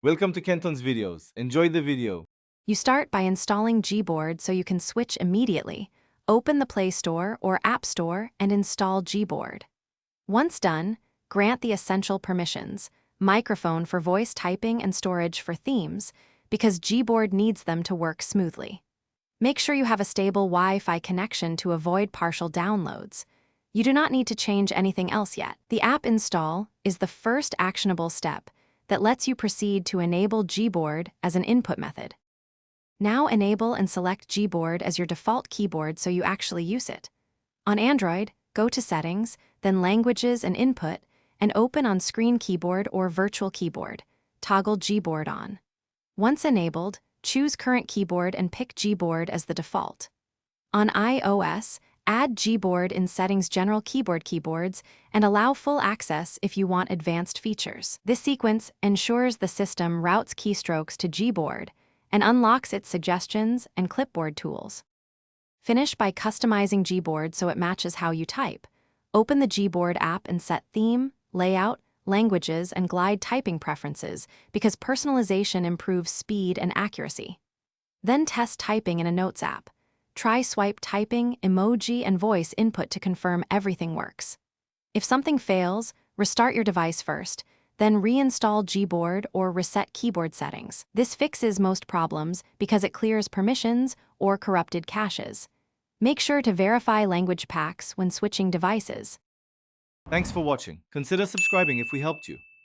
Welcome to Kenton's videos. Enjoy the video. You start by installing Gboard so you can switch immediately. Open the Play Store or App Store and install Gboard. Once done, grant the essential permissions: microphone for voice typing and storage for themes, because Gboard needs them to work smoothly. Make sure you have a stable Wi-Fi connection to avoid partial downloads. You do not need to change anything else yet. The app install is the first actionable step that lets you proceed to enable Gboard as an input method. Now enable and select Gboard as your default keyboard so you actually use it. On Android, go to Settings, then Languages and Input, and open on Screen Keyboard or Virtual Keyboard. Toggle Gboard on. Once enabled, choose Current Keyboard and pick Gboard as the default. On iOS, add Gboard in Settings General Keyboards and allow full access if you want advanced features. This sequence ensures the system routes keystrokes to Gboard and unlocks its suggestions and clipboard tools. Finish by customizing Gboard so it matches how you type. Open the Gboard app and set theme, layout, languages, and glide typing preferences because personalization improves speed and accuracy. Then test typing in a Notes app. Try swipe typing, emoji, and voice input to confirm everything works. If something fails, restart your device first, then reinstall Gboard or reset keyboard settings. This fixes most problems because it clears permissions or corrupted caches. Make sure to verify language packs when switching devices. Thanks for watching. Consider subscribing if we helped you.